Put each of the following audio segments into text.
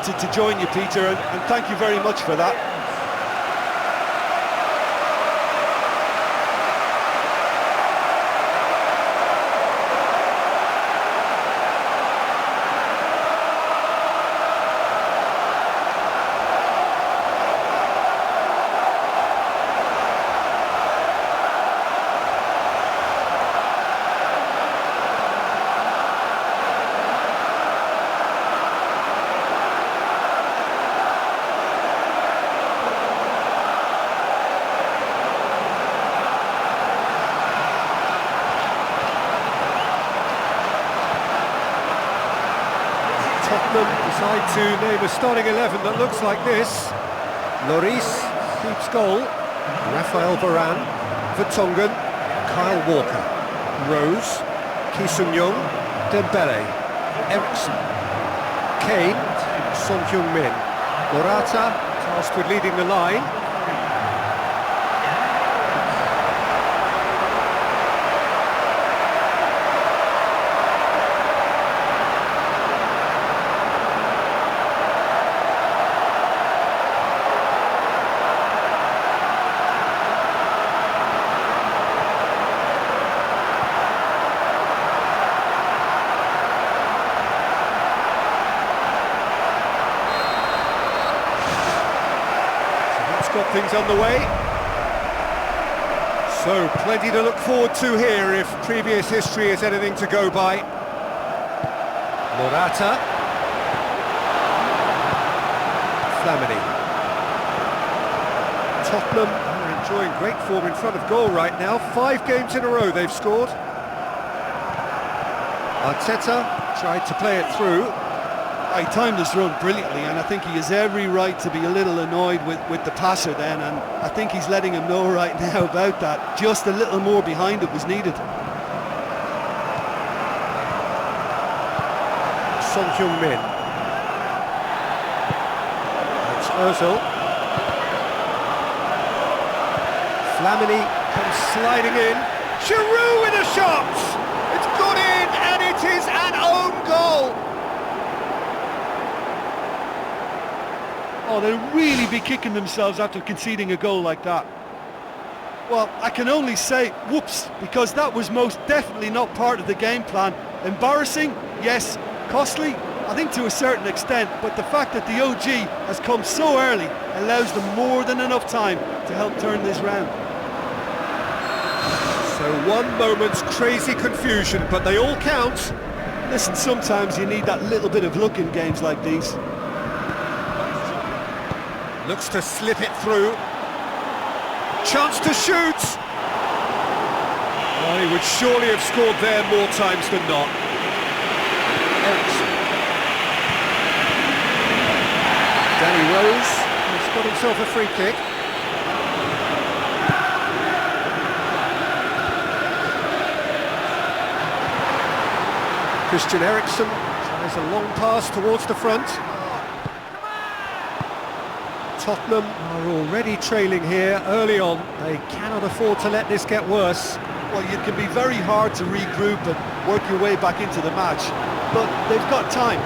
wanted to join you, Peter, and thank you very much for that. Tottenham decide to name a starting 11 that looks like this. Lloris keeps goal. Rafael Varane, Vertonghen, Kyle Walker, Rose, Ki Sung-young, Dembele, Eriksen, Kane, Son Heung-min, Morata tasked with leading the line. Got things underway. So, plenty to look forward to here if previous history is anything to go by. Morata. Flamini. Tottenham are enjoying great form in front of goal right now. 5 games in a row they've scored. Arteta tried to play it through. He timed his run brilliantly, and I think he has every right to be a little annoyed with the passer then, and I think he's letting him know right now about that. Just a little more behind it was needed. Son Heung-min. That's Ozil. Flamini comes sliding in. Giroud with a shot! It's got in, and it is an own goal! Oh, they'll really be kicking themselves after conceding a goal like that. Well, I can only say, whoops, because that was most definitely not part of the game plan. Embarrassing, yes. Costly, I think to a certain extent, but the fact that the OG has come so early allows them more than enough time to help turn this round. So one moment's crazy confusion, but they all count. Listen, sometimes you need that little bit of luck in games like these. Looks to slip it through. Chance to shoot! Well, he would surely have scored there more times than not. Eriksen. Danny Rose has got himself a free kick. Christian Eriksen tries a long pass towards the front. Tottenham are already trailing here early on. They cannot afford to let this get worse. Well, it can be very hard to regroup and work your way back into the match, but they've got time.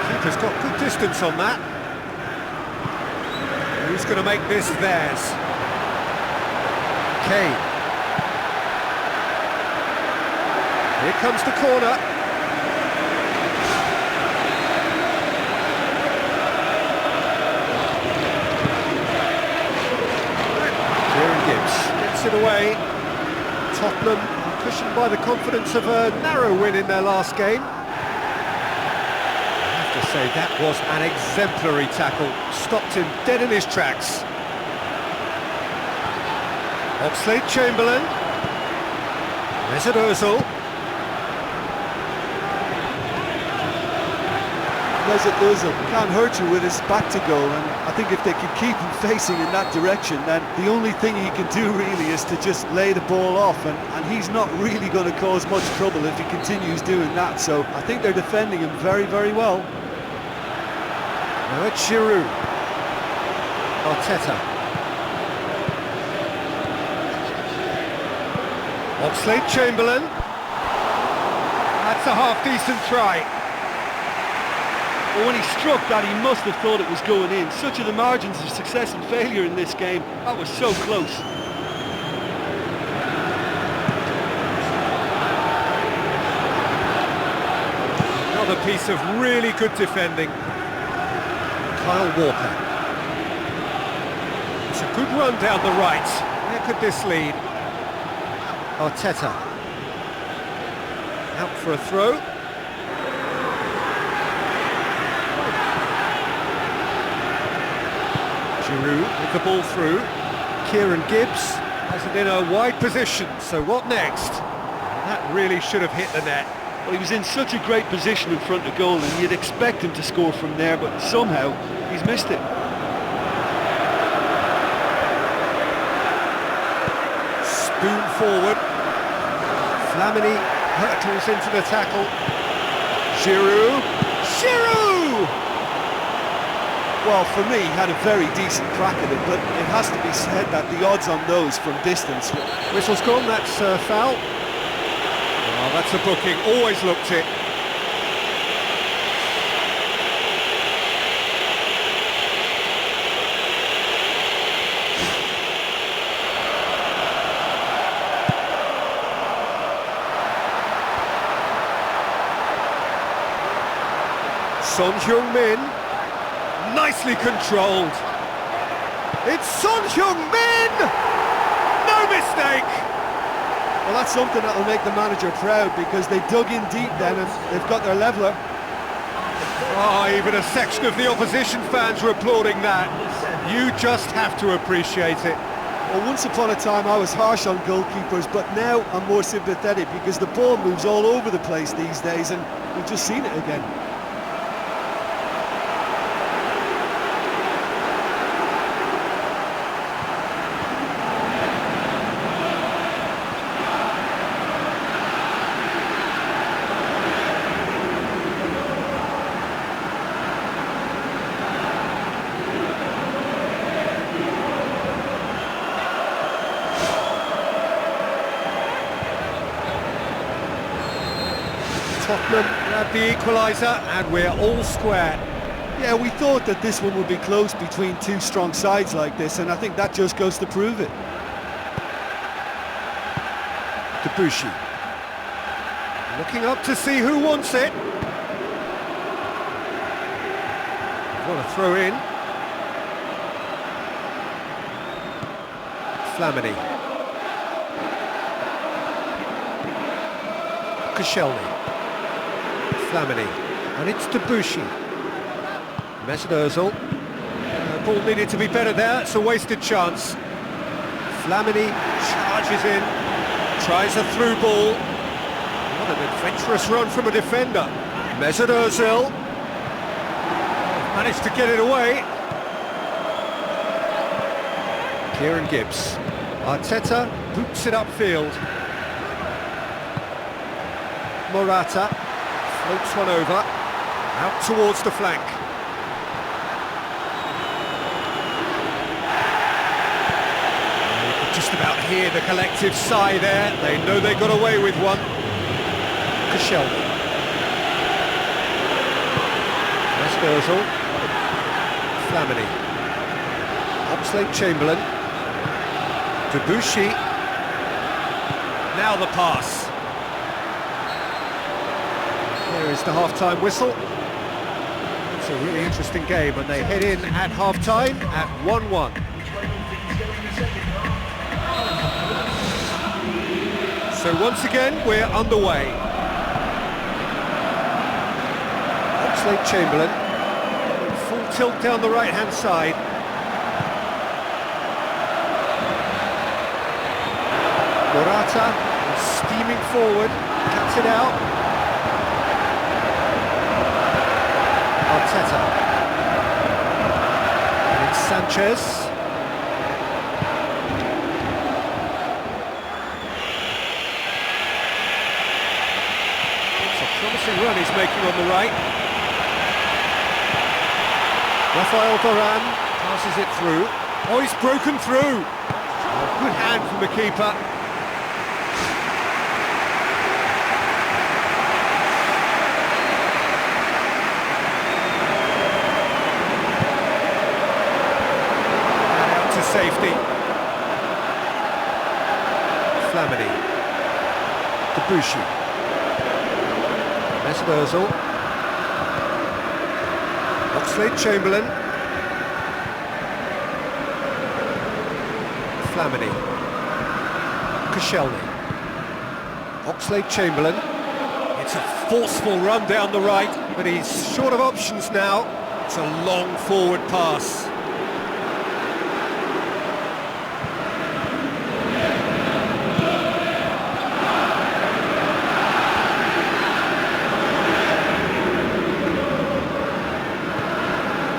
Keeper's got good distance on that. Who's going to make this theirs? Kane. Here comes the corner. Kieran Gibbs gets it away. Tottenham are cushioned by the confidence of a narrow win in their last game. I have to say that was an exemplary tackle. Stopped him dead in his tracks. Oxlade-Chamberlain. Mesut Ozil. Mesut Ozil can't hurt you with his back to goal, and I think if they can keep him facing in that direction, then the only thing he can do really is to just lay the ball off, and he's not really going to cause much trouble if he continues doing that, so I think they're defending him very, very well. Now it's Giroud. Arteta. Oxlade-Chamberlain. That's a half-decent try. Well, when he struck that, he must have thought it was going in. Such are the margins of success and failure in this game. That was so close. Another piece of really good defending. Kyle Walker. It's a good run down the right. Where could this lead? Arteta. Out for a throw. Giroud with the ball through. Kieran Gibbs has it in a wide position, so what next? That really should have hit the net. Well, he was in such a great position in front of goal, and you'd expect him to score from there, but somehow he's missed it. Spoon forward. Flamini hurtles into the tackle. Giroud. Giroud! Well, for me, he had a very decent crack at it, but it has to be said that the odds on those from distance... Whistle's gone, that's foul. Oh, that's a booking, always looked it. Son Heung-min, nicely controlled. It's Son Heung-min! No mistake! Well, that's something that'll make the manager proud, because they dug in deep then and they've got their leveller. Oh, even a section of the opposition fans were applauding that. You just have to appreciate it. Well, once upon a time I was harsh on goalkeepers, but now I'm more sympathetic because the ball moves all over the place these days, and we've just seen it again. Tottenham grab the equaliser and we're all square. Yeah, we thought that this one would be close between two strong sides like this, and I think that just goes to prove it. Debuchy. Looking up to see who wants it. Want to throw in. Flamini. Koscielny. Flamini, and it's Debuchy. Mesut Ozil. The ball needed to be better there, it's a wasted chance. Flamini charges in, tries a through ball. What an adventurous run from a defender. Mesut Ozil. Managed to get it away. Kieran Gibbs. Arteta boots it upfield. Morata. Floats one over, out towards the flank. You could just about hear the collective sigh there. They know they got away with one. Koscielny. Mesut Ozil. Flamini. Oxlade-Chamberlain. Debuchy. Now the pass. There is the half-time whistle. It's a really interesting game, and they head in at half-time at 1-1. So once again, we're underway. Oxlade-Chamberlain, full tilt down the right-hand side. Morata steaming forward, cuts it out. Arteta. And it's Sanchez. It's a promising run he's making on the right. Rafael Varane passes it through. Oh, he's broken through. Oh, good hand from the keeper. Debussy. Mesut Ozil. Oxlade-Chamberlain. Flamini. Koscielny. Oxlade-Chamberlain. It's a forceful run down the right, but he's short of options now. It's a long forward pass.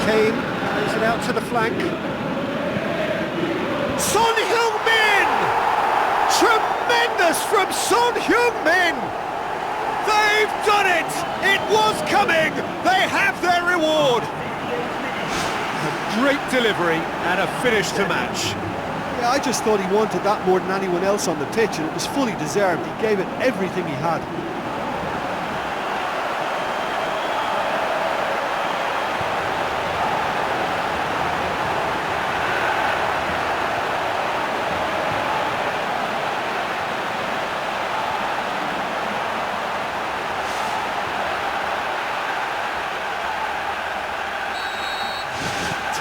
Kane plays it out to the flank. Son Heung-min! Tremendous from Son Heung-min! They've done it! It was coming! They have their reward! A great delivery and a finish to match. Yeah, I just thought he wanted that more than anyone else on the pitch, and it was fully deserved. He gave it everything he had.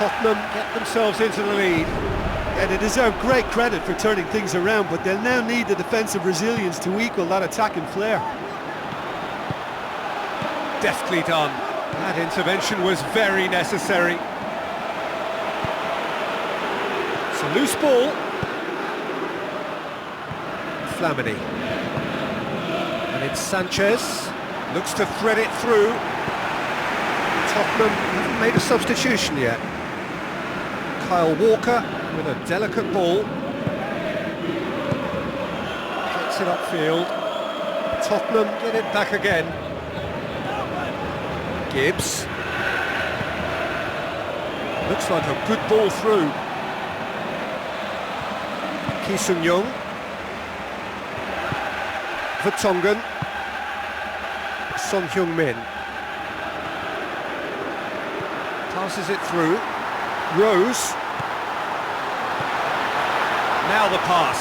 Tottenham get themselves into the lead. Yeah, they deserve great credit for turning things around, but they'll now need the defensive resilience to equal that attacking flair. Deftly done. That intervention was very necessary. It's a loose ball. Flamini. And it's Sanchez. Looks to thread it through. Tottenham haven't made a substitution yet. Kyle Walker with a delicate ball. Gets it upfield. Tottenham get it back again. Gibbs. Looks like a good ball through. Ki Sung-young. Vertonghen. Son Heung-min. Passes it through. Rose. Now the pass.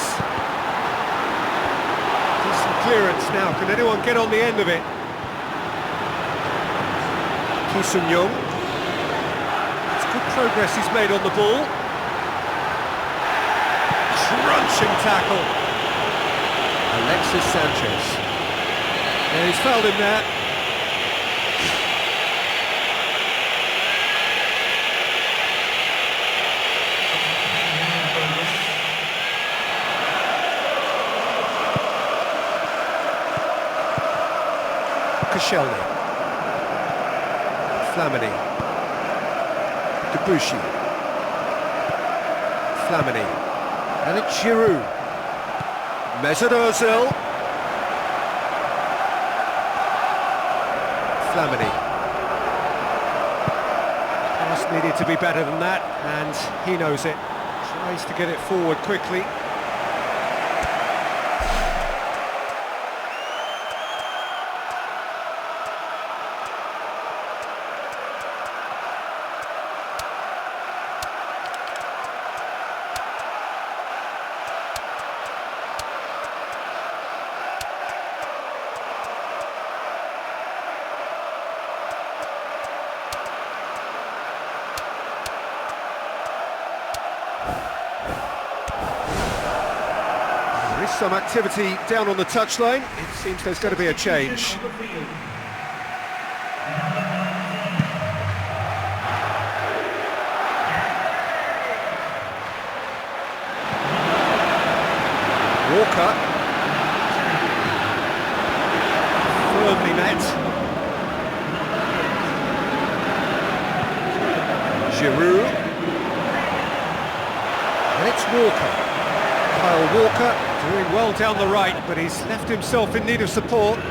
Decent clearance now. Can anyone get on the end of it? Ki Sung-young. It's good progress he's made on the ball. Crunching tackle. Alexis Sanchez. Yeah, he's fouled him there. Koscielny. Flamini. Debussy. Flamini. And it's Giroud. Mesut Ozil. Flamini. Pass needed to be better than that, and he knows it. Tries to get it forward quickly. There is some activity down on the touchline. It seems there's going to be a change. Walker. Firmly met. Giroud. And it's Walker. Kyle Walker doing well down the right, but he's left himself in need of support. It's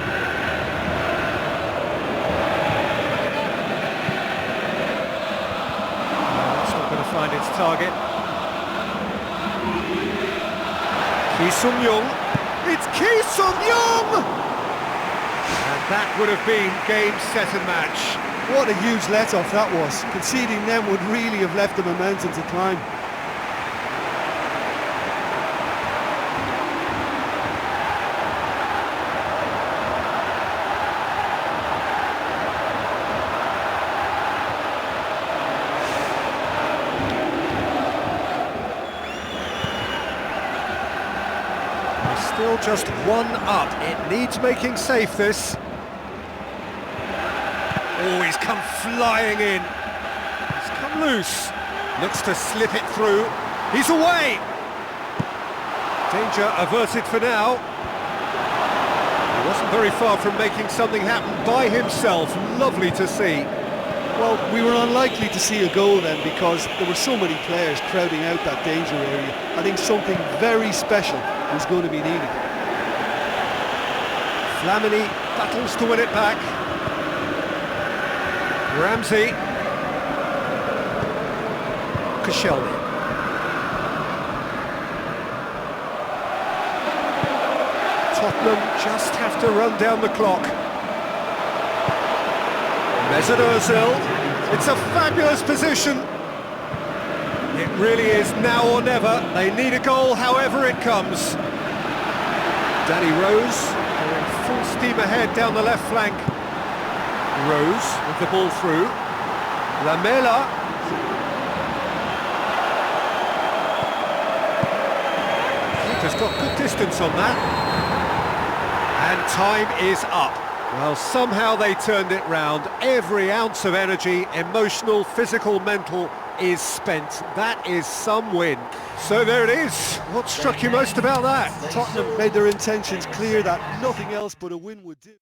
not going to find its target. Ki Sung-young. It's Ki Sung-young! And that would have been game, set and match. What a huge let-off that was. Conceding them would really have left the momentum to climb. just one up. It needs making safe, this. Oh, he's come flying in. He's come loose. Looks to slip it through. He's away! Danger averted for now. He wasn't very far from making something happen by himself. Lovely to see. Well, we were unlikely to see a goal then because there were so many players crowding out that danger area. I think something very special was going to be needed. Flamini battles to win it back. Ramsey. Koscielny. Tottenham just have to run down the clock. Mesut Ozil. It's a fabulous position. It really is now or never. They need a goal however it comes. Danny Rose going full steam ahead down the left flank. Rose with the ball through. Lamela. Has got good distance on that. And time is up. Well, somehow they turned it round. Every ounce of energy, emotional, physical, mental, is spent. That is some win. So there it is. What struck you most about that? Tottenham made their intentions clear that nothing else but a win would do.